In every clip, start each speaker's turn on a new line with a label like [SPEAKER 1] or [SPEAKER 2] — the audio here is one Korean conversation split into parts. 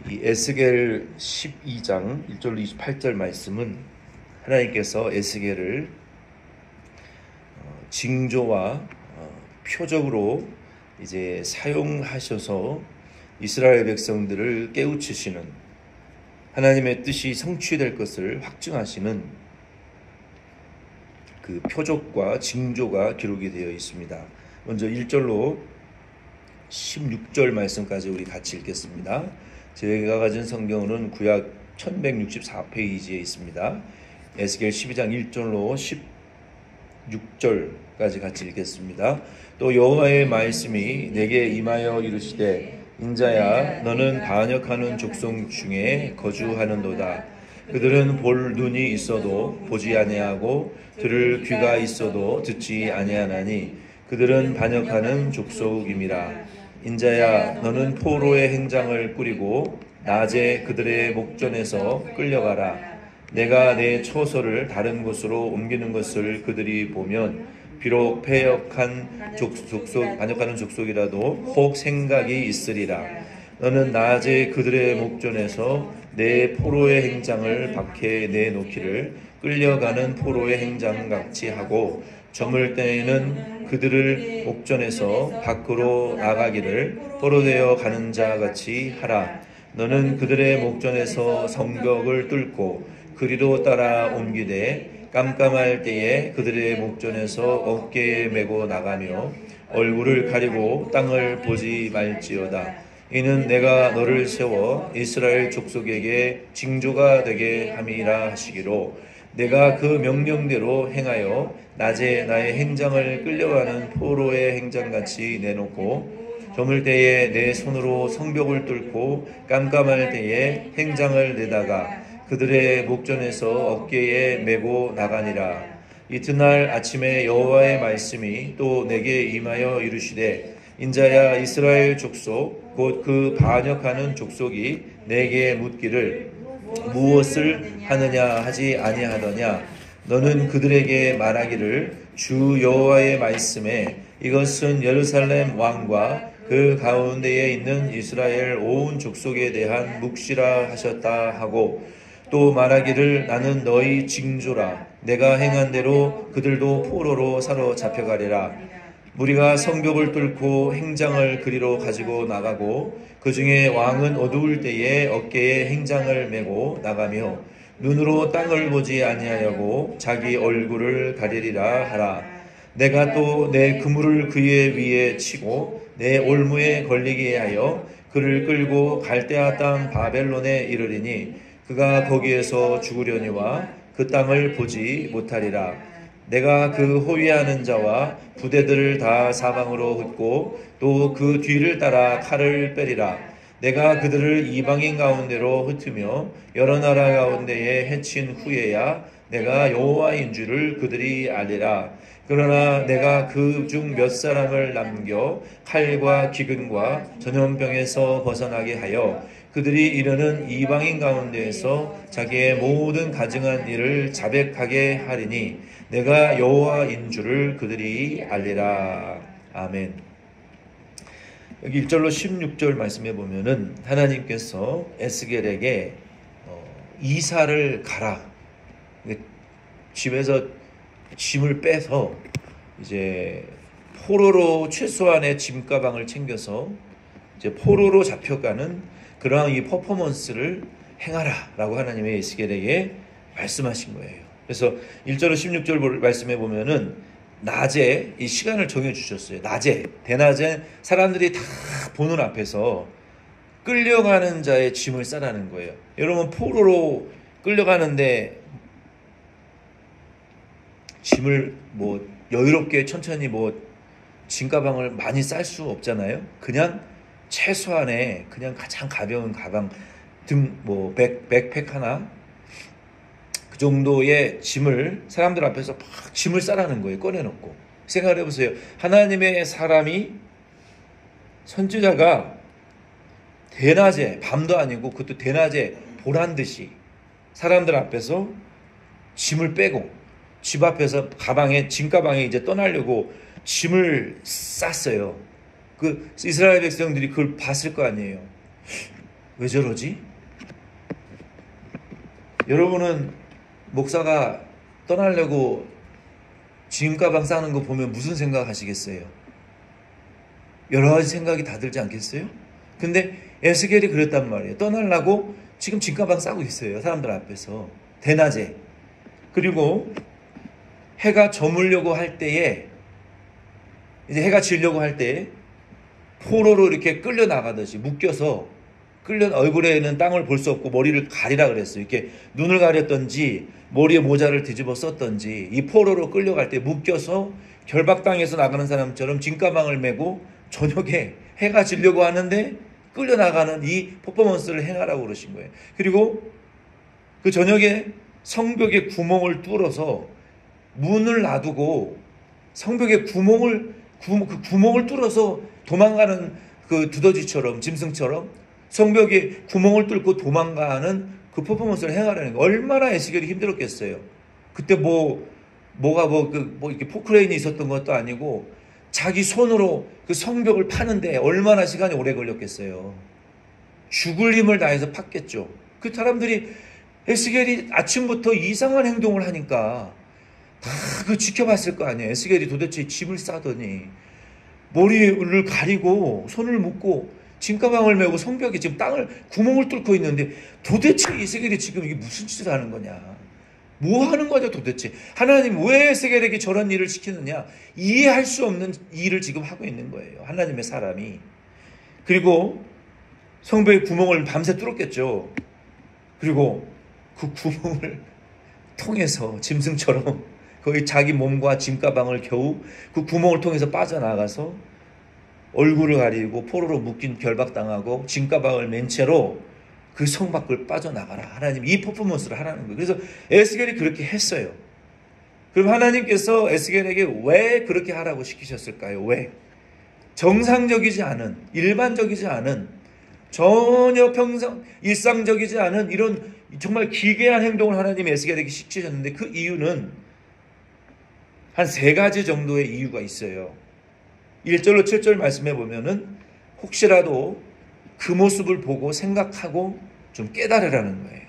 [SPEAKER 1] 이 에스겔 12장 1절로 28절 말씀은 하나님께서 에스겔을 징조와 표적으로 이제 사용하셔서 이스라엘 백성들을 깨우치시는, 하나님의 뜻이 성취될 것을 확증하시는 그 표적과 징조가 기록이 되어 있습니다. 먼저 1절로 16절 말씀까지 우리 같이 읽겠습니다. 제가 가진 성경은 구약 1164페이지에 있습니다. 에스겔 12장 1절로 16절까지 같이 읽겠습니다. 또 여호와의 말씀이 내게 임하여 이르시되, 인자야, 너는 반역하는 족속 중에 거주하는도다. 그들은 볼 눈이 있어도 보지 아니하고 들을 귀가 있어도 듣지 아니하나니 그들은 반역하는 족속임이라. 인자야, 너는 포로의 행장을 꾸리고 낮에 그들의 목전에서 끌려가라. 내가 내 처소를 다른 곳으로 옮기는 것을 그들이 보면 비록 반역하는 족속이라도 혹 생각이 있으리라. 너는 낮에 그들의 목전에서 내 포로의 행장을 밖에 내놓기를 끌려가는 포로의 행장같이 하고, 저물 때에는 그들을 목전에서 밖으로 나가기를 포로되어 가는 자같이 하라. 너는 그들의 목전에서 성벽을 뚫고 그리로 따라 옮기되 깜깜할 때에 그들의 목전에서 어깨에 메고 나가며 얼굴을 가리고 땅을 보지 말지어다. 이는 내가 너를 세워 이스라엘 족속에게 징조가 되게 함이라 하시기로, 내가 그 명령대로 행하여 낮에 나의 행장을 끌려가는 포로의 행장같이 내놓고, 저물 때에 내 손으로 성벽을 뚫고 깜깜할 때에 행장을 내다가 그들의 목전에서 어깨에 메고 나가니라. 이튿날 아침에 여호와의 말씀이 또 내게 임하여 이르시되, 인자야, 이스라엘 족속 곧 그 반역하는 족속이 내게 묻기를 무엇을 하느냐 하지 아니하더냐. 너는 그들에게 말하기를, 주 여호와의 말씀에 이것은 예루살렘 왕과 그 가운데에 있는 이스라엘 온 족속에 대한 묵시라 하셨다 하고, 또 말하기를, 나는 너희 징조라. 내가 행한 대로 그들도 포로로 사로잡혀가리라. 무리가 성벽을 뚫고 행장을 그리로 가지고 나가고, 그 중에 왕은 어두울 때에 어깨에 행장을 메고 나가며 눈으로 땅을 보지 아니하려고 자기 얼굴을 가리리라 하라. 내가 또 내 그물을 그의 위에 치고 내 올무에 걸리게 하여 그를 끌고 갈대아 땅 바벨론에 이르리니 그가 거기에서 죽으려니와 그 땅을 보지 못하리라. 내가 그 호위하는 자와 부대들을 다 사방으로 흩고 또 그 뒤를 따라 칼을 빼리라. 내가 그들을 이방인 가운데로 흩으며 여러 나라 가운데에 해친 후에야 내가 여호와인 줄을 그들이 알리라. 그러나 내가 그 중 몇 사람을 남겨 칼과 기근과 전염병에서 벗어나게 하여 그들이 이르는 이방인 가운데에서 자기의 모든 가증한 일을 자백하게 하리니 내가 여호와인 줄을 그들이 알리라. 아멘. 여기 1절로 16절 말씀해 보면은 하나님께서 에스겔에게 이사를 가라. 집에서 짐을 빼서 이제 포로로 최소한의 짐 가방을 챙겨서 이제 포로로 잡혀가는 그러한 이 퍼포먼스를 행하라라고 하나님의 에스겔에게 말씀하신 거예요. 그래서 1절로 16절 말씀해 보면은 낮에 이 시간을 정해 주셨어요. 낮에, 대낮에 사람들이 다 보는 앞에서 끌려가는 자의 짐을 싸라는 거예요. 여러분, 포로로 끌려가는데 짐을 뭐 여유롭게 천천히 짐 가방을 많이 쌀 수 없잖아요. 그냥 최소한의 그냥 가장 가벼운 가방, 백팩 하나, 그 정도의 짐을 사람들 앞에서 막 짐을 싸라는 거예요. 꺼내놓고. 생각해 보세요. 하나님의 사람이, 선지자가 대낮에, 밤도 아니고 그것도 대낮에 보란듯이 사람들 앞에서 짐을 빼고 집 앞에서 짐 가방에 이제 떠나려고 짐을 쌌어요. 그 이스라엘 백성들이 그걸 봤을 거 아니에요. 왜 저러지? 여러분은 목사가 떠나려고 짐 가방 싸는 거 보면 무슨 생각 하시겠어요? 여러 가지 생각이 다 들지 않겠어요? 근데 에스겔이 그랬단 말이에요. 떠나려고 지금 짐 가방 싸고 있어요. 사람들 앞에서. 대낮에. 그리고 해가 저물려고 할 때에, 이제 해가 지려고 할 때에 포로로 이렇게 끌려 나가듯이 묶여서 얼굴에는 땅을 볼 수 없고 머리를 가리라 그랬어요. 이렇게 눈을 가렸던지 머리에 모자를 뒤집어 썼던지 이 포로로 끌려갈 때 묶여서 결박당에서 나가는 사람처럼 짐가방을 메고 저녁에 해가 지려고 하는데 끌려 나가는 이 퍼포먼스를 행하라고 그러신 거예요. 그리고 그 저녁에 성벽에 구멍을 뚫어서 문을 놔두고 성벽에 구멍을 뚫어서 도망가는 그 두더지처럼, 짐승처럼 성벽에 구멍을 뚫고 도망가는 그 퍼포먼스를 행하라는 거예요. 얼마나 에스겔이 힘들었겠어요. 그때 이렇게 포크레인이 있었던 것도 아니고 자기 손으로 그 성벽을 파는데 얼마나 시간이 오래 걸렸겠어요. 죽을 힘을 다해서 팠겠죠. 그 사람들이 에스겔이 아침부터 이상한 행동을 하니까 다 그 지켜봤을 거 아니에요. 에스겔이 도대체 짐을 싸더니 머리를 가리고 손을 묶고 짐가방을 메고 성벽에 지금 구멍을 뚫고 있는데 도대체 에스겔이 지금 이게 무슨 짓을 하는 거냐. 뭐 하는 거냐 도대체. 하나님 왜 에스겔에게 저런 일을 시키느냐. 이해할 수 없는 일을 지금 하고 있는 거예요. 하나님의 사람이. 그리고 성벽에 구멍을 밤새 뚫었겠죠. 그리고 그 구멍을 통해서 짐승처럼 거의 자기 몸과 짐가방을 겨우 그 구멍을 통해서 빠져나가서 얼굴을 가리고 포로로 묶인 결박당하고 짐가방을 맨 채로 그 성 밖을 빠져나가라. 하나님 이 퍼포먼스를 하라는 거예요. 그래서 에스겔이 그렇게 했어요. 그럼 하나님께서 에스겔에게 왜 그렇게 하라고 시키셨을까요? 왜? 정상적이지 않은, 일반적이지 않은, 전혀 일상적이지 않은 이런 정말 기괴한 행동을 하나님이 에스겔에게 시키셨는데 그 이유는 한 3가지 정도의 이유가 있어요. 1절로 7절 말씀해 보면은 혹시라도 그 모습을 보고 생각하고 좀 깨달으라는 거예요.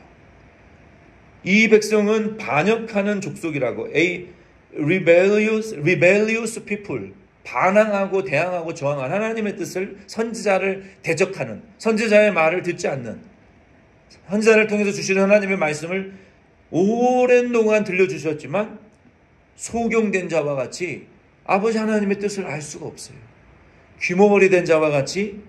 [SPEAKER 1] 이 백성은 반역하는 족속이라고, rebellious people, 반항하고 대항하고 저항한 하나님의 뜻을 선지자를 대적하는, 선지자의 말을 듣지 않는, 선지자를 통해서 주시는 하나님의 말씀을 오랜 동안 들려주셨지만 소경된 자와 같이 아버지 하나님의 뜻을 알 수가 없어요. 귀머거리 된 자와 같이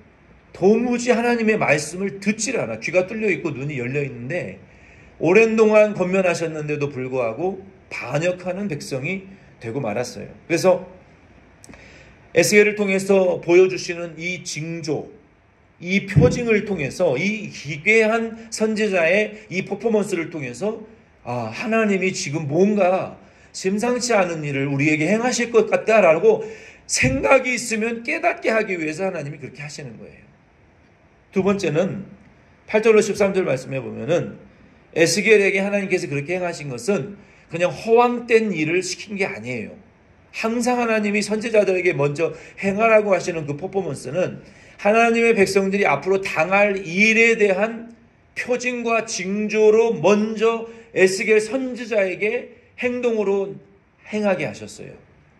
[SPEAKER 1] 도무지 하나님의 말씀을 듣질 않아. 귀가 뚫려 있고 눈이 열려 있는데 오랜 동안 권면하셨는데도 불구하고 반역하는 백성이 되고 말았어요. 그래서 에스겔을 통해서 보여주시는 이 징조, 이 표징을 통해서 이 기괴한 선지자의 이 퍼포먼스를 통해서 하나님이 지금 뭔가 심상치 않은 일을 우리에게 행하실 것 같다라고 생각이 있으면 깨닫게 하기 위해서 하나님이 그렇게 하시는 거예요. 두 번째는 8절로 13절 말씀해 보면은 에스겔에게 하나님께서 그렇게 행하신 것은 그냥 허황된 일을 시킨 게 아니에요. 항상 하나님이 선지자들에게 먼저 행하라고 하시는 그 퍼포먼스는 하나님의 백성들이 앞으로 당할 일에 대한 표징과 징조로 먼저 에스겔 선지자에게 행동으로 행하게 하셨어요.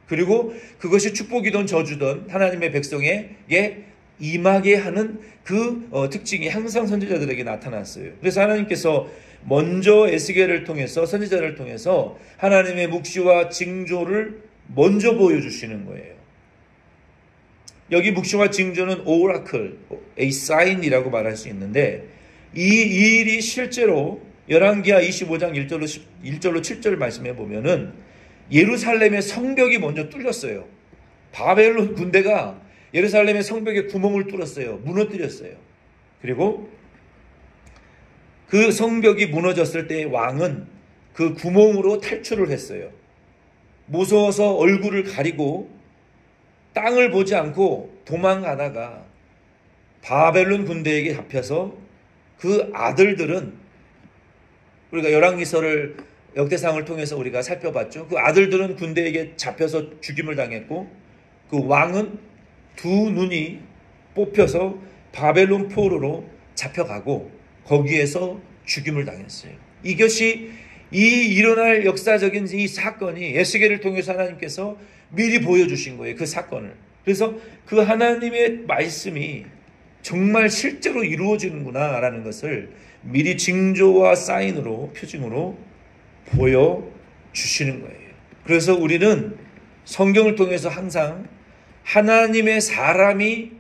[SPEAKER 1] 그리고 그것이 축복이든 저주든 하나님의 백성에게 임하게 하는 그 특징이 항상 선지자들에게 나타났어요. 그래서 하나님께서 먼저 에스겔을 통해서 선지자를 통해서 하나님의 묵시와 징조를 먼저 보여주시는 거예요. 여기 묵시와 징조는 오라클, a sign이라고 말할 수 있는데 이 일이 실제로 열왕기하 25장 1절로 7절 말씀해 보면은 예루살렘의 성벽이 먼저 뚫렸어요. 바벨론 군대가 예루살렘의 성벽에 구멍을 뚫었어요. 무너뜨렸어요. 그리고 그 성벽이 무너졌을 때 왕은 그 구멍으로 탈출을 했어요. 무서워서 얼굴을 가리고 땅을 보지 않고 도망가다가 바벨론 군대에게 잡혀서 그 아들들은 우리가 열왕기서를 역대상을 통해서 우리가 살펴봤죠. 그 아들들은 군대에게 잡혀서 죽임을 당했고 그 왕은 두 눈이 뽑혀서 바벨론 포로로 잡혀가고 거기에서 죽임을 당했어요. 이것이 이 일어날 역사적인 이 사건이 에스겔을 통해서 하나님께서 미리 보여주신 거예요. 그 사건을. 그래서 그 하나님의 말씀이 정말 실제로 이루어지는구나 라는 것을 미리 징조와 사인으로, 표징으로 보여주시는 거예요. 그래서 우리는 성경을 통해서 항상 하나님의 사람을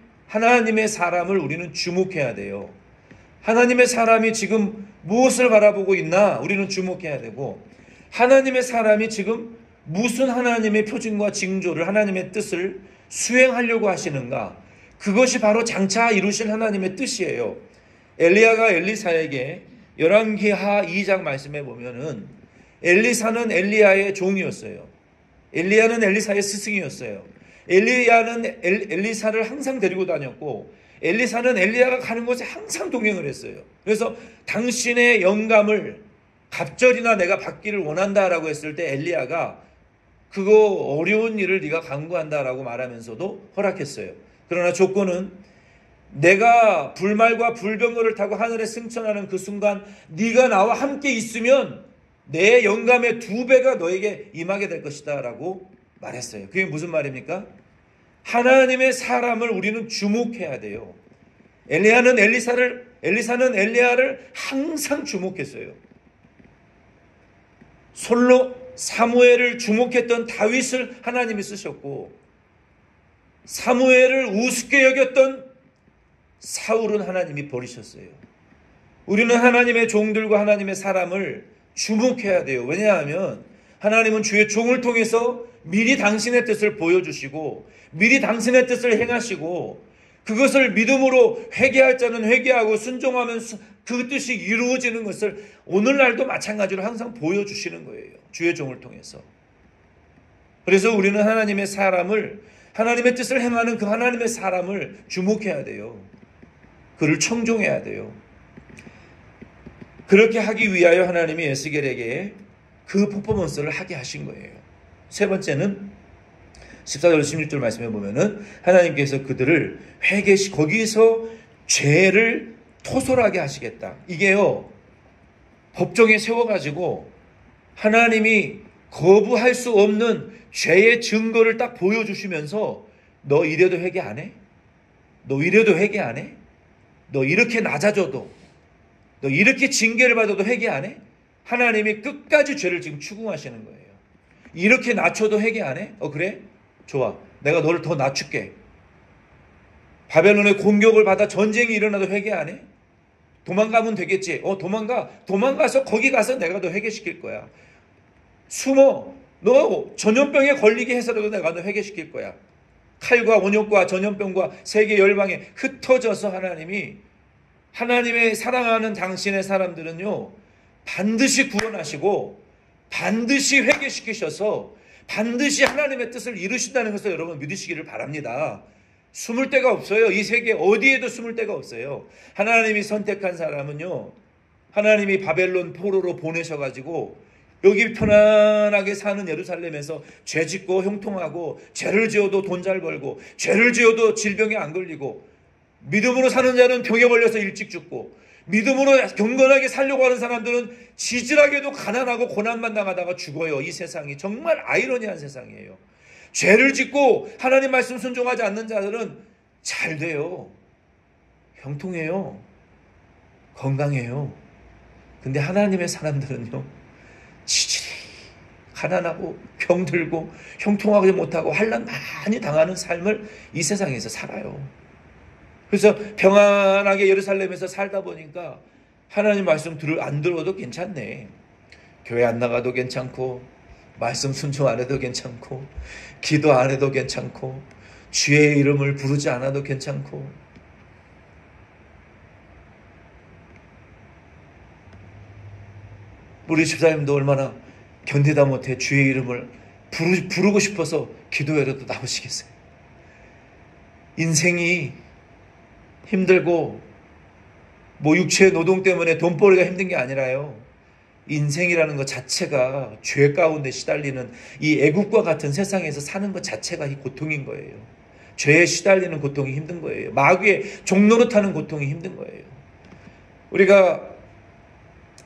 [SPEAKER 1] 우리는 주목해야 돼요. 하나님의 사람이 지금 무엇을 바라보고 있나 우리는 주목해야 되고, 하나님의 사람이 지금 무슨 하나님의 표징과 징조를, 하나님의 뜻을 수행하려고 하시는가, 그것이 바로 장차 이루실 하나님의 뜻이에요. 엘리야가 엘리사에게 열왕기하 2장 말씀해 보면은 엘리사는 엘리야의 종이었어요. 엘리야는 엘리사의 스승이었어요. 엘리야는 엘리사를 항상 데리고 다녔고, 엘리사는 엘리야가 가는 곳에 항상 동행을 했어요. 그래서 당신의 영감을 갑절이나 내가 받기를 원한다라고 했을 때 엘리야가 그거 어려운 일을 네가 강구한다라고 말하면서도 허락했어요. 그러나 조건은 내가 불말과 불병거를 타고 하늘에 승천하는 그 순간 네가 나와 함께 있으면 내 영감의 2배가 너에게 임하게 될 것이다 라고 말했어요. 그게 무슨 말입니까? 하나님의 사람을 우리는 주목해야 돼요. 엘리사는 엘리야를 항상 주목했어요. 솔로 사무엘을 주목했던 다윗을 하나님이 쓰셨고, 사무엘을 우습게 여겼던 사울은 하나님이 버리셨어요. 우리는 하나님의 종들과 하나님의 사람을 주목해야 돼요. 왜냐하면 하나님은 주의 종을 통해서 미리 당신의 뜻을 보여주시고 미리 당신의 뜻을 행하시고, 그것을 믿음으로 회개할 자는 회개하고 순종하면 그 뜻이 이루어지는 것을 오늘날도 마찬가지로 항상 보여주시는 거예요. 주의 종을 통해서. 그래서 우리는 하나님의 사람을, 하나님의 뜻을 행하는 그 하나님의 사람을 주목해야 돼요. 그를 청종해야 돼요. 그렇게 하기 위하여 하나님이 에스겔에게 그 퍼포먼스를 하게 하신 거예요. 세 번째는 14절 16절 말씀해 보면은 하나님께서 그들을 거기서 죄를 토설하게 하시겠다. 이게요, 법정에 세워가지고 하나님이 거부할 수 없는 죄의 증거를 딱 보여주시면서 너 이래도 회개 안 해? 너 이래도 회개 안 해? 너 이렇게 낮아져도, 너 이렇게 징계를 받아도 회개 안 해? 하나님이 끝까지 죄를 지금 추궁하시는 거예요. 이렇게 낮춰도 회개 안 해? 그래? 좋아. 내가 너를 더 낮출게. 바벨론의 공격을 받아 전쟁이 일어나도 회개 안 해? 도망가면 되겠지. 도망가서 거기 가서 내가 너 회개시킬 거야. 숨어. 너 전염병에 걸리게 해서라도 내가 너 회개시킬 거야. 칼과 원역과 전염병과 세계 열방에 흩어져서 하나님의 사랑하는 당신의 사람들은요, 반드시 구원하시고 반드시 회개시키셔서 반드시 하나님의 뜻을 이루신다는 것을 여러분 믿으시기를 바랍니다. 숨을 데가 없어요. 이 세계 어디에도 숨을 데가 없어요. 하나님이 선택한 사람은요, 하나님이 바벨론 포로로 보내셔가지고 여기 편안하게 사는 예루살렘에서 죄 짓고 형통하고, 죄를 지어도 돈 잘 벌고, 죄를 지어도 질병에 안 걸리고, 믿음으로 사는 자는 병에 걸려서 일찍 죽고, 믿음으로 경건하게 살려고 하는 사람들은 지질하게도 가난하고 고난만 당하다가 죽어요. 이 세상이 정말 아이러니한 세상이에요. 죄를 짓고 하나님 말씀 순종하지 않는 자들은 잘 돼요. 형통해요. 건강해요. 근데 하나님의 사람들은요, 지질이 가난하고 병들고 형통하지 못하고 환난 많이 당하는 삶을 이 세상에서 살아요. 그래서 평안하게 예루살렘에서 살다 보니까 하나님 말씀 안 들어도 괜찮네. 교회 안 나가도 괜찮고, 말씀 순종 안 해도 괜찮고, 기도 안 해도 괜찮고, 주의 이름을 부르지 않아도 괜찮고. 우리 집사님도 얼마나 견디다 못해 주의 이름을 부르고 싶어서 기도회라도 나오시겠어요. 인생이 힘들고 육체의 노동 때문에 돈벌이가 힘든 게 아니라요, 인생이라는 것 자체가 죄 가운데 시달리는 이 애국과 같은 세상에서 사는 것 자체가 이 고통인 거예요. 죄에 시달리는 고통이 힘든 거예요. 마귀의 종노릇하는 고통이 힘든 거예요. 우리가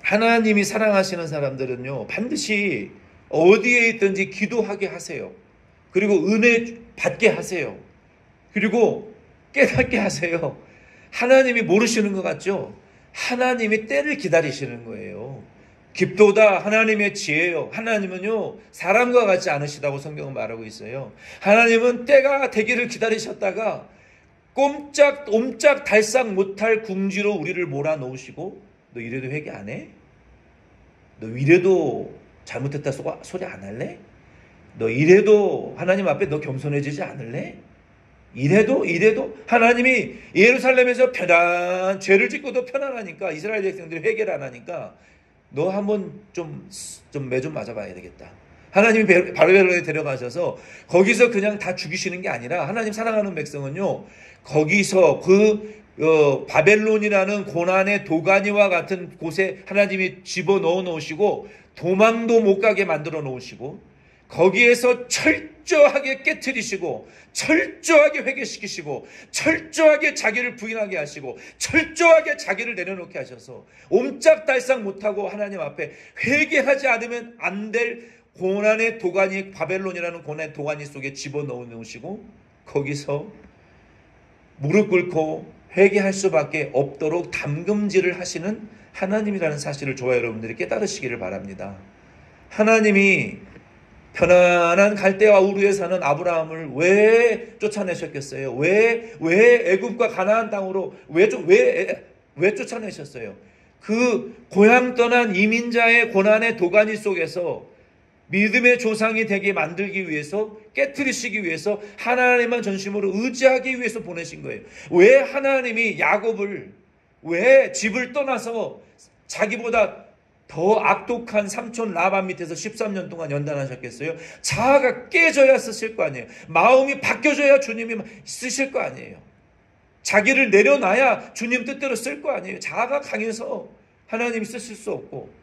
[SPEAKER 1] 하나님이 사랑하시는 사람들은요, 반드시 어디에 있든지 기도하게 하세요. 그리고 은혜 받게 하세요. 그리고 깨닫게 하세요. 하나님이 모르시는 것 같죠? 하나님이 때를 기다리시는 거예요. 깊도다 하나님의 지혜요. 하나님은요, 사람과 같지 않으시다고 성경은 말하고 있어요. 하나님은 때가 되기를 기다리셨다가 옴짝 달싹 못할 궁지로 우리를 몰아넣으시고, 너 이래도 회개 안 해? 너 이래도 잘못했다 소리 안 할래? 너 이래도 하나님 앞에 너 겸손해지지 않을래? 이래도 하나님이 예루살렘에서 죄를 짓고도 편안하니까 이스라엘 백성들이 회개를 안 하니까 너 한번 좀 매 좀 맞아봐야 되겠다. 하나님이 바벨론에 데려가셔서 거기서 그냥 다 죽이시는 게 아니라, 하나님 사랑하는 백성은요, 거기서 바벨론이라는 고난의 도가니와 같은 곳에 하나님이 집어넣어 놓으시고 도망도 못 가게 만들어 놓으시고, 거기에서 철저하게 깨트리시고 철저하게 회개시키시고 철저하게 자기를 부인하게 하시고 철저하게 자기를 내려놓게 하셔서 옴짝달싹 못하고 하나님 앞에 회개하지 않으면 안 될 고난의 도가니, 바벨론이라는 고난의 도가니 속에 집어넣어 놓으시고 거기서 무릎 꿇고 회개할 수밖에 없도록 담금질을 하시는 하나님이라는 사실을 저와 여러분들이 깨달으시기를 바랍니다. 하나님이 편안한 갈대아 우르에 사는 아브라함을 왜 쫓아내셨겠어요? 왜 애굽과 가나안 땅으로 왜 쫓아내셨어요? 그 고향 떠난 이민자의 고난의 도가니 속에서 믿음의 조상이 되게 만들기 위해서, 깨트리시기 위해서, 하나님만 전심으로 의지하기 위해서 보내신 거예요. 왜 하나님이 야곱을, 왜 집을 떠나서 자기보다 더 악독한 삼촌 라반 밑에서 13년 동안 연단하셨겠어요? 자아가 깨져야 쓰실 거 아니에요. 마음이 바뀌어져야 주님이 쓰실 거 아니에요. 자기를 내려놔야 주님 뜻대로 쓸 거 아니에요. 자아가 강해서 하나님이 쓰실 수 없고,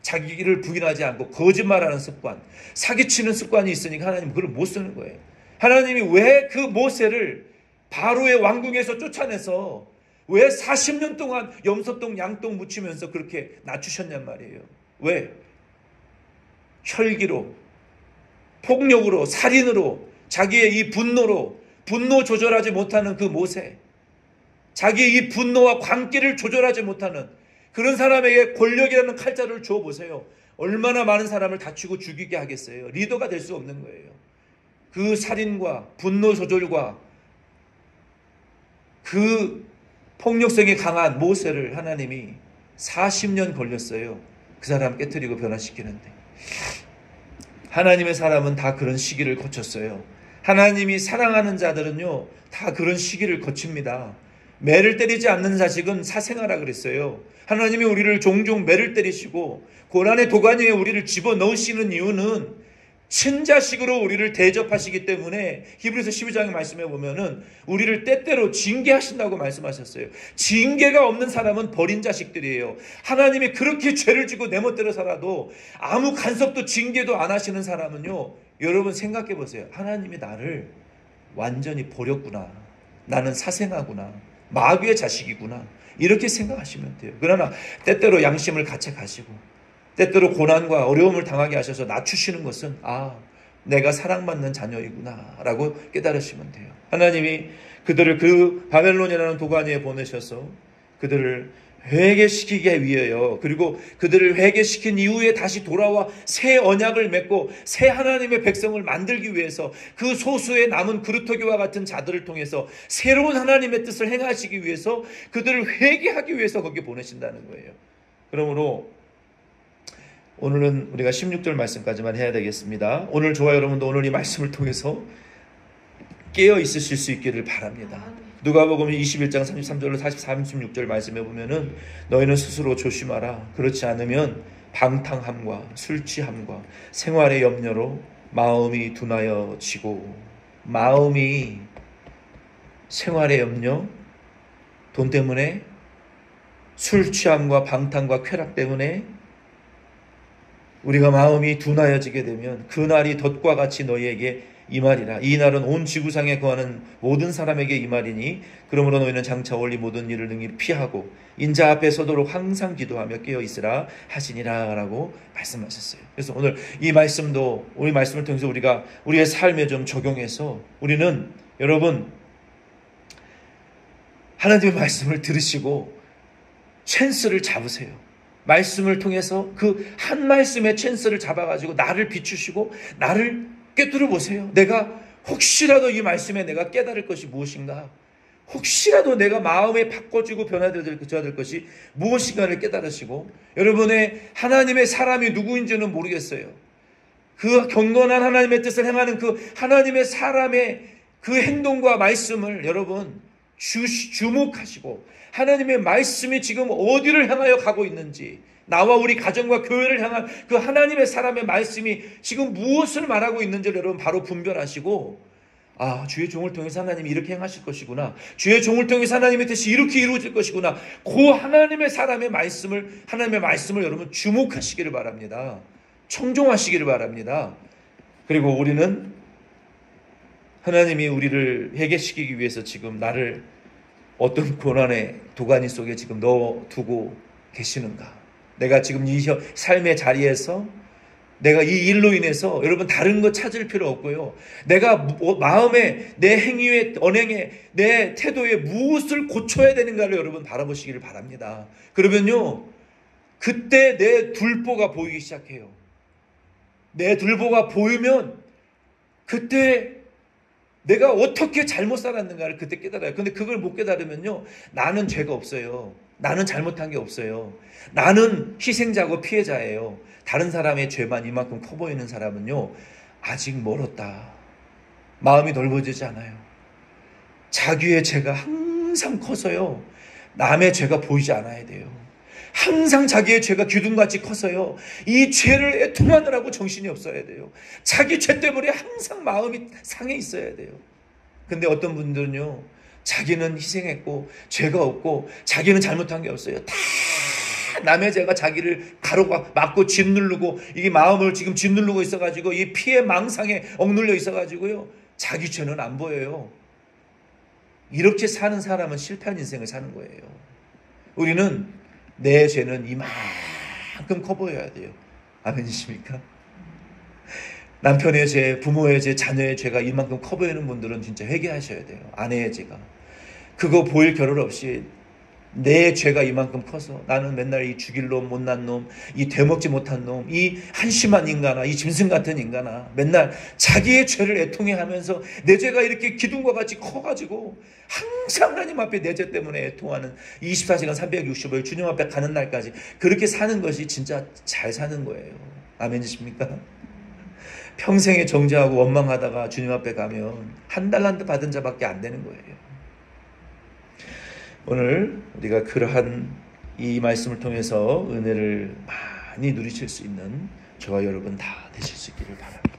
[SPEAKER 1] 자기를 부인하지 않고 거짓말하는 습관, 사기치는 습관이 있으니까 하나님은 그걸 못 쓰는 거예요. 하나님이 왜 그 모세를 바로의 왕궁에서 쫓아내서 왜 40년 동안 염소똥 양똥 묻히면서 그렇게 낮추셨냔 말이에요. 왜? 혈기로, 폭력으로, 살인으로, 자기의 이 분노로, 분노 조절하지 못하는 그 모세, 자기의 이 분노와 광기를 조절하지 못하는 그런 사람에게 권력이라는 칼자루를 줘보세요. 얼마나 많은 사람을 다치고 죽이게 하겠어요. 리더가 될 수 없는 거예요. 그 살인과 분노 조절과 그 폭력성이 강한 모세를 하나님이 40년 걸렸어요. 그 사람 깨트리고 변화시키는데. 하나님의 사람은 다 그런 시기를 거쳤어요. 하나님이 사랑하는 자들은요, 다 그런 시기를 거칩니다. 매를 때리지 않는 자식은 사생아라 그랬어요. 하나님이 우리를 종종 매를 때리시고 고난의 도가니에 우리를 집어넣으시는 이유는 친자식으로 우리를 대접하시기 때문에, 히브리서 12장에 말씀해 보면은 우리를 때때로 징계하신다고 말씀하셨어요. 징계가 없는 사람은 버린 자식들이에요. 하나님이 그렇게 죄를 지고 내 멋대로 살아도 아무 간섭도 징계도 안 하시는 사람은요, 여러분 생각해 보세요. 하나님이 나를 완전히 버렸구나. 나는 사생아구나. 마귀의 자식이구나. 이렇게 생각하시면 돼요. 그러나 때때로 양심을 가책하시고 때때로 고난과 어려움을 당하게 하셔서 낮추시는 것은, 내가 사랑받는 자녀이구나 라고 깨달으시면 돼요. 하나님이 그들을 그 바벨론이라는 도가니에 보내셔서 그들을 회개시키기 위하여, 그리고 그들을 회개시킨 이후에 다시 돌아와 새 언약을 맺고 새 하나님의 백성을 만들기 위해서 그 소수의 남은 그루터기와 같은 자들을 통해서 새로운 하나님의 뜻을 행하시기 위해서 그들을 회개하기 위해서 거기에 보내신다는 거예요. 그러므로 오늘은 우리가 16절 말씀까지만 해야 되겠습니다. 오늘 저와 여러분도 오늘 이 말씀을 통해서 깨어 있으실 수 있기를 바랍니다. 누가복음 21장 33절로 36절 말씀해 보면은 너희는 스스로 조심하라. 그렇지 않으면 방탕함과 술 취함과 생활의 염려로 마음이 둔하여지고, 마음이 생활의 염려, 돈 때문에, 술 취함과 방탕과 쾌락 때문에 우리가 마음이 둔하여지게 되면 그날이 덫과 같이 너희에게 이 말이라. 이 날은 온 지구상에 거하는 모든 사람에게 이 말이니 그러므로 너희는 장차 올리 모든 일을 능히 피하고 인자 앞에 서도록 항상 기도하며 깨어 있으라 하시니라 라고 말씀하셨어요. 그래서 오늘 이 말씀도 우리 말씀을 통해서 우리가 우리의 삶에 좀 적용해서 우리는 여러분 하나님의 말씀을 들으시고 찬스를 잡으세요. 말씀을 통해서 그 한 말씀의 찬스를 잡아가지고 나를 비추시고 나를 꿰뚫어 보세요. 내가 혹시라도 이 말씀에 내가 깨달을 것이 무엇인가, 혹시라도 내가 마음에 바꿔주고 변화되어야 될 것이 무엇인가를 깨달으시고, 여러분의 하나님의 사람이 누구인지는 모르겠어요. 그 경건한 하나님의 뜻을 행하는 그 하나님의 사람의 그 행동과 말씀을 여러분 주목하시고 하나님의 말씀이 지금 어디를 향하여 가고 있는지, 나와 우리 가정과 교회를 향한 그 하나님의 사람의 말씀이 지금 무엇을 말하고 있는지를 여러분 바로 분별하시고, 아, 주의 종을 통해서 하나님이 이렇게 행하실 것이구나, 주의 종을 통해서 하나님의 뜻이 이렇게 이루어질 것이구나, 그 하나님의 사람의 말씀을, 하나님의 말씀을 여러분 주목하시기를 바랍니다. 청종하시기를 바랍니다. 그리고 우리는 하나님이 우리를 회개시키기 위해서 지금 나를 어떤 고난의 도가니 속에 지금 넣어두고 계시는가? 내가 지금 이 삶의 자리에서 내가 이 일로 인해서 여러분 다른 거 찾을 필요 없고요. 내가 마음에, 내 행위에, 언행에, 내 태도에 무엇을 고쳐야 되는가를 여러분 바라보시기를 바랍니다. 그러면요, 그때 내 둘보가 보이기 시작해요. 내 둘보가 보이면 그때 내가 어떻게 잘못 살았는가를 그때 깨달아요. 근데 그걸 못 깨달으면요, 나는 죄가 없어요. 나는 잘못한 게 없어요. 나는 희생자고 피해자예요. 다른 사람의 죄만 이만큼 커 보이는 사람은요, 아직 멀었다. 마음이 넓어지지 않아요. 자기의 죄가 항상 커서요, 남의 죄가 보이지 않아야 돼요. 항상 자기의 죄가 기둥같이 커서요, 이 죄를 애통하느라고 정신이 없어야 돼요. 자기 죄 때문에 항상 마음이 상해 있어야 돼요. 근데 어떤 분들은요, 자기는 희생했고 죄가 없고 자기는 잘못한 게 없어요. 다 남의 죄가 자기를 가로가 막고 짓누르고, 이게 마음을 지금 짓누르고 있어가지고 이 피해 망상에 억눌려 있어가지고요, 자기 죄는 안 보여요. 이렇게 사는 사람은 실패한 인생을 사는 거예요. 우리는 내 죄는 이만큼 커 보여야 돼요. 아멘이십니까? 남편의 죄, 부모의 죄, 자녀의 죄가 이만큼 커 보이는 분들은 진짜 회개하셔야 돼요. 아내의 죄가. 그거 보일 겨를 없이 내 죄가 이만큼 커서 나는 맨날 이 죽일 놈, 못난 놈, 이 되먹지 못한 놈, 이 한심한 인간아, 이 짐승 같은 인간아, 맨날 자기의 죄를 애통해 하면서 내 죄가 이렇게 기둥과 같이 커가지고 항상 하나님 앞에 내 죄 때문에 애통하는 24시간 365일 주님 앞에 가는 날까지 그렇게 사는 것이 진짜 잘 사는 거예요. 아멘이십니까? 평생에 정죄하고 원망하다가 주님 앞에 가면 한 달란트 받은 자밖에 안 되는 거예요. 오늘 우리가 그러한 이 말씀을 통해서 은혜를 많이 누리실 수 있는 저와 여러분 다 되실 수 있기를 바랍니다.